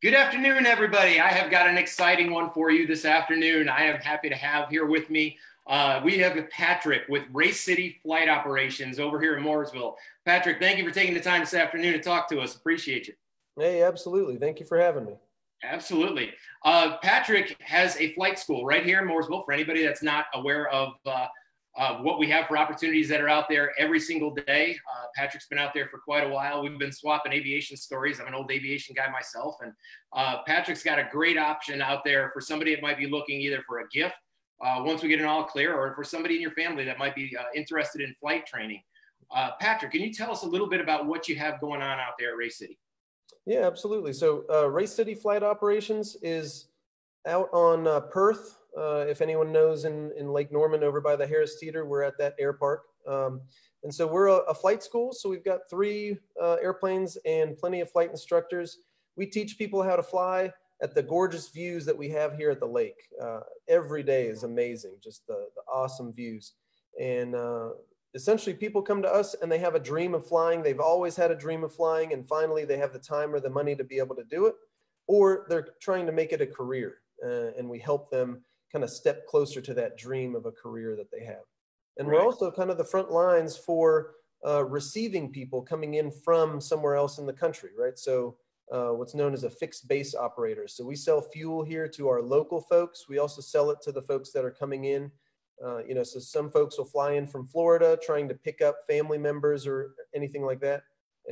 Good afternoon, everybody. I have got an exciting one for you this afternoon. I am happy to have here with me. We have Patrick with Race City Flight Operations over here in Mooresville. Patrick, thank you for taking the time this afternoon to talk to us. Appreciate you. Hey, absolutely. Thank you for having me. Absolutely. Patrick has a flight school right here in Mooresville. For anybody that's not aware of what we have for opportunities that are out there every single day. Patrick's been out there for quite a while. We've been swapping aviation stories. I'm an old aviation guy myself. And Patrick's got a great option out there for somebody that might be looking either for a gift once we get an all clear, or for somebody in your family that might be interested in flight training. Patrick, can you tell us a little bit about what you have going on out there at Race City? Yeah, absolutely. So Race City Flight Operations is out on Perth. If anyone knows, in Lake Norman over by the Harris Teeter, we're at that air park. And so we're a flight school. So we've got 3 airplanes and plenty of flight instructors. We teach people how to fly at the gorgeous views that we have here at the lake. Every day is amazing, just the awesome views. And essentially people come to us and they have a dream of flying. They've always had a dream of flying, and finally they have the time or the money to be able to do it, or they're trying to make it a career. And we help them kind of step closer to that dream of a career that they have. And we're also kind of the front lines for receiving people coming in from somewhere else in the country, right? So what's known as a fixed base operator. So we sell fuel here to our local folks. We also sell it to the folks that are coming in. So some folks will fly in from Florida trying to pick up family members or anything like that.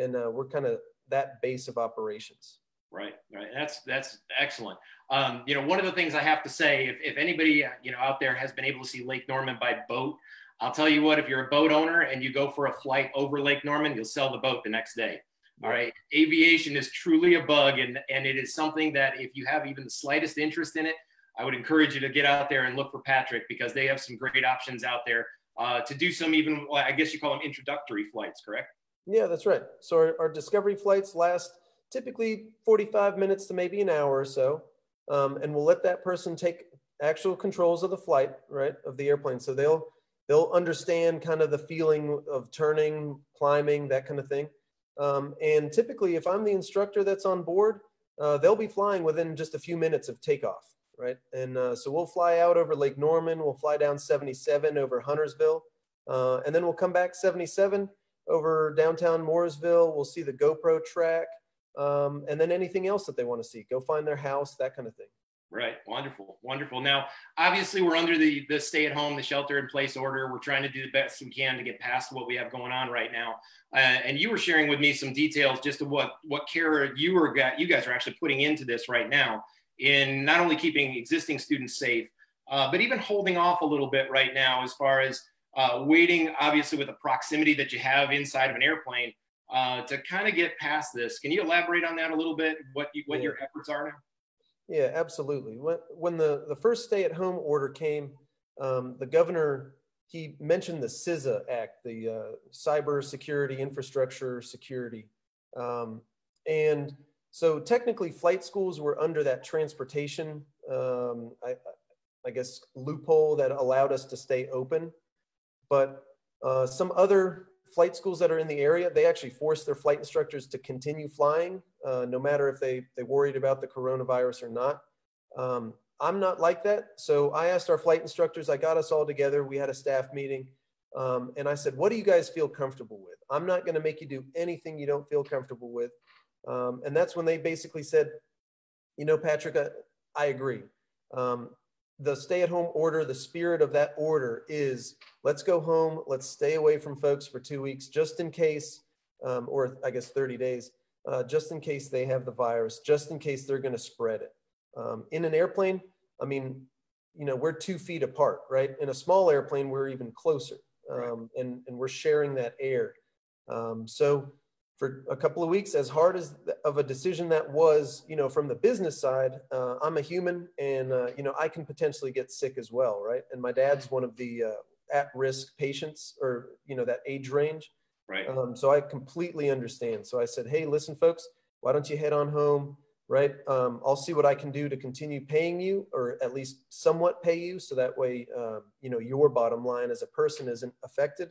And we're kind of that base of operations. Right. That's excellent. One of the things I have to say, if anybody, out there has been able to see Lake Norman by boat, I'll tell you what, if you're a boat owner and you go for a flight over Lake Norman, you'll sell the boat the next day. All right. Aviation is truly a bug, and it is something that if you have even the slightest interest in it, I would encourage you to get out there and look for Patrick, because they have some great options out there to do some, even, I guess you call them introductory flights, correct? Yeah, that's right. So our discovery flights last typically 45 minutes to maybe an hour or so. And we'll let that person take actual controls of the flight, right, of the airplane. So they'll understand kind of the feeling of turning, climbing, that kind of thing. And typically, if I'm the instructor that's on board, they'll be flying within just a few minutes of takeoff, right? And so we'll fly out over Lake Norman, we'll fly down 77 over Huntersville, and then we'll come back 77 over downtown Mooresville. We'll see the GoPro track. And then anything else that they want to see, go find their house, that kind of thing. Right. Wonderful. Wonderful. Now, obviously we're under the stay at home, the shelter in place order. We're trying to do the best we can to get past what we have going on right now. And you were sharing with me some details just of what care you guys are actually putting into this right now, in not only keeping existing students safe, but even holding off a little bit right now, as far as waiting, obviously with the proximity that you have inside of an airplane, to kind of get past this. Can you elaborate on that a little bit, what your efforts are now? Yeah, absolutely. When the first stay-at-home order came, the governor, he mentioned the CISA Act, the Cyber Security Infrastructure Security. And so technically flight schools were under that transportation, I guess, loophole that allowed us to stay open. But some other flight schools that are in the area, they actually force their flight instructors to continue flying, no matter if they worried about the coronavirus or not. I'm not like that. So I asked our flight instructors, I got us all together, we had a staff meeting, and I said, what do you guys feel comfortable with? I'm not gonna make you do anything you don't feel comfortable with. And that's when they basically said, Patrick, I agree. The stay-at-home order, the spirit of that order is, let's go home, let's stay away from folks for 2 weeks, just in case, or I guess 30 days, just in case they have the virus, just in case they're gonna spread it. In an airplane, I mean, we're 2 feet apart, right? In a small airplane, we're even closer, and we're sharing that air. So for a couple of weeks, as hard as of a decision that was, from the business side, I'm a human, and I can potentially get sick as well, right? And my dad's one of the at-risk patients, or that age range. Right. So I completely understand. So I said, hey, listen, folks, why don't you head on home, right? I'll see what I can do to continue paying you, or at least somewhat pay you, so that way, your bottom line as a person isn't affected.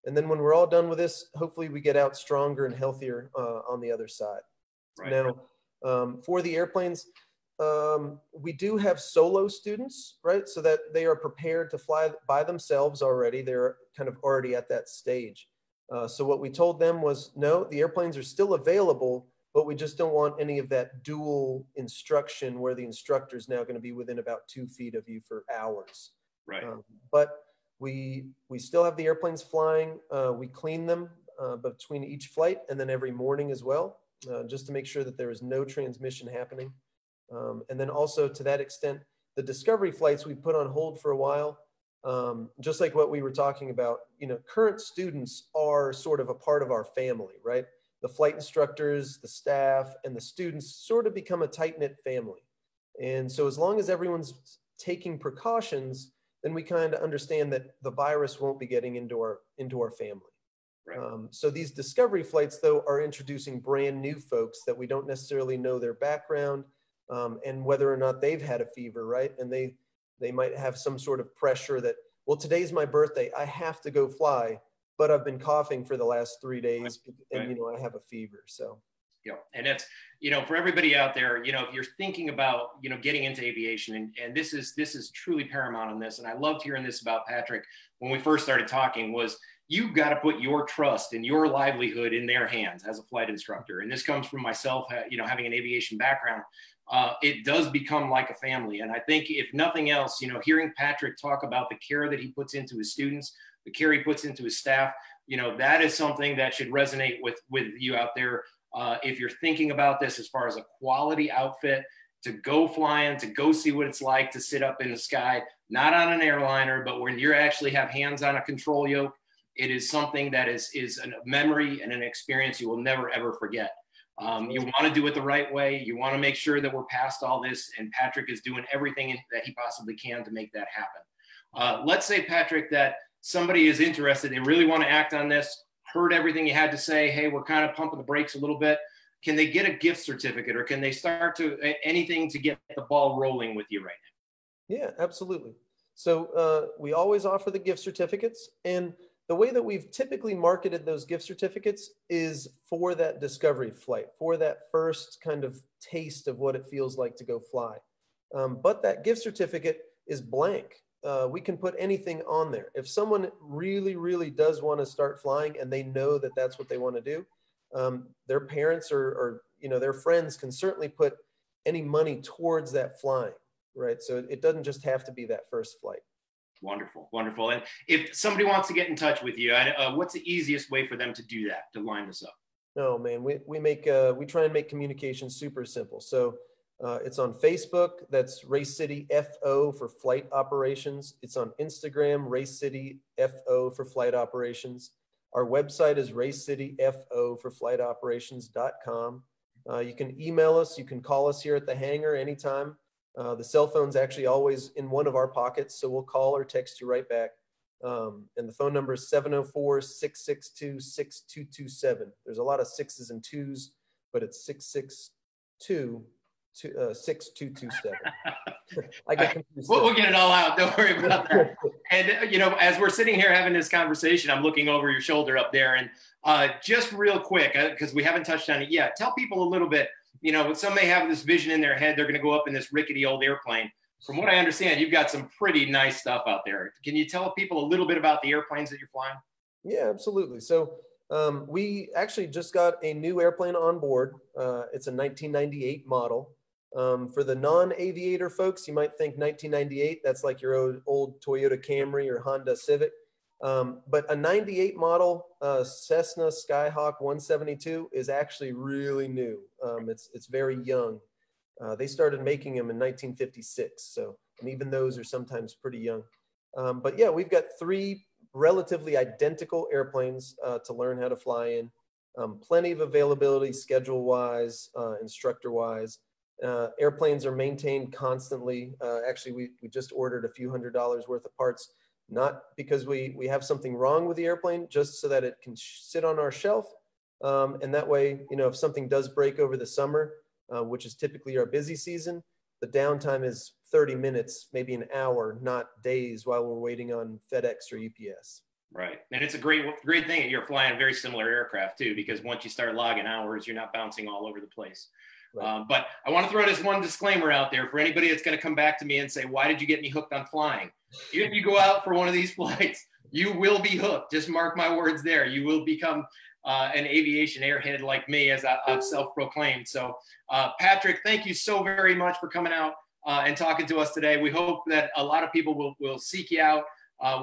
And then when we're all done with this, hopefully we get out stronger and healthier on the other side. Right. Now, For the airplanes, we do have solo students, right? So that they are prepared to fly by themselves already. They're kind of already at that stage. So what we told them was, no, the airplanes are still available, but we just don't want any of that dual instruction where the instructor is now going to be within about 2 feet of you for hours. Right. But we still have the airplanes flying. We clean them between each flight and then every morning as well, just to make sure that there is no transmission happening. And then also to that extent, the discovery flights we put on hold for a while. Just like what we were talking about, current students are sort of a part of our family, right? The flight instructors, the staff, and the students sort of become a tight-knit family. And so as long as everyone's taking precautions, then we kind of understand that the virus won't be getting into our family. Right. So these discovery flights, though, are introducing brand new folks that we don't necessarily know their background and whether or not they've had a fever, right? And they might have some sort of pressure that, well, today's my birthday, I have to go fly, but I've been coughing for the last 3 days, and I have a fever. So yeah, and it's for everybody out there, if you're thinking about getting into aviation, and this is truly paramount on this, and I loved hearing this about Patrick when we first started talking, was you've got to put your trust and your livelihood in their hands as a flight instructor. And this comes from myself, having an aviation background. It does become like a family. And I think if nothing else, hearing Patrick talk about the care that he puts into his students, the care he puts into his staff, that is something that should resonate with you out there. If you're thinking about this as far as a quality outfit, to go flying, to go see what it's like to sit up in the sky, not on an airliner, but when you actually have hands on a control yoke, it is something that is a memory and an experience you will never, ever forget. You want to do it the right way. You want to make sure that we're past all this, and Patrick is doing everything that he possibly can to make that happen. Let's say, Patrick, that somebody is interested, they really want to act on this, heard everything you had to say, hey, we're kind of pumping the brakes a little bit. Can they get a gift certificate, or can they start to anything to get the ball rolling with you right now? Yeah, absolutely. So we always offer the gift certificates, and the way that we've typically marketed those gift certificates is for that discovery flight, for that first kind of taste of what it feels like to go fly. But that gift certificate is blank. We can put anything on there. If someone really, really does want to start flying and they know that that's what they want to do, their parents or their friends can certainly put any money towards that flying, right? So it doesn't just have to be that first flight. Wonderful, wonderful. And if somebody wants to get in touch with you, what's the easiest way for them to do that, to line this up? No, man, we try and make communication super simple. So it's on Facebook. That's Race City FO for flight operations. It's on Instagram, Race City FO for flight operations. Our website is racecityfo for flight operations.com. You can email us. You can call us here at the hangar anytime. The cell phone's actually always in one of our pockets, so we'll call or text you right back. And the phone number is 704-662-6227. There's a lot of sixes and twos, but it's 662-6227. I get confused. We'll get it all out. Don't worry about that. And, as we're sitting here having this conversation, I'm looking over your shoulder up there. And just real quick, because we haven't touched on it yet, tell people a little bit. Some may have this vision in their head. They're going to go up in this rickety old airplane. From what I understand, you've got some pretty nice stuff out there. Can you tell people a little bit about the airplanes that you're flying? Yeah, absolutely. So we actually just got a new airplane on board. It's a 1998 model. For the non-aviator folks, you might think 1998, that's like your old Toyota Camry or Honda Civic. But a 98 model Cessna Skyhawk 172 is actually really new. It's very young. They started making them in 1956. And even those are sometimes pretty young. But yeah, we've got 3 relatively identical airplanes to learn how to fly in. Plenty of availability schedule-wise, instructor-wise. Airplanes are maintained constantly. Actually, we just ordered a few $100s worth of parts, not because we have something wrong with the airplane, just so that it can sit on our shelf. And that way, if something does break over the summer, which is typically our busy season, the downtime is 30 minutes, maybe an hour, not days while we're waiting on FedEx or UPS. Right. And it's a great thing that you're flying a very similar aircraft too, because once you start logging hours, you're not bouncing all over the place. Right. But I want to throw this one disclaimer out there for anybody that's going to come back to me and say, why did you get me hooked on flying? If you go out for one of these flights, you will be hooked. Just mark my words there. You will become an aviation airhead like me, as I've self-proclaimed. So Patrick, thank you so very much for coming out and talking to us today. We hope that a lot of people will seek you out.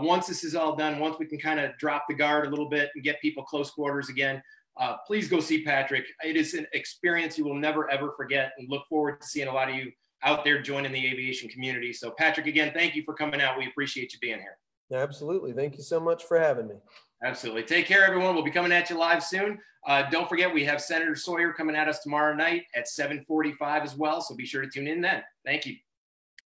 Once this is all done, once we can kind of drop the guard a little bit and get people close quarters again, please go see Patrick. It is an experience you will never, ever forget, and look forward to seeing a lot of you out there joining the aviation community. So Patrick, again, thank you for coming out. We appreciate you being here. Absolutely. Thank you so much for having me. Absolutely. Take care, everyone. We'll be coming at you live soon. Don't forget, we have Senator Sawyer coming at us tomorrow night at 7:45 as well. So be sure to tune in then. Thank you.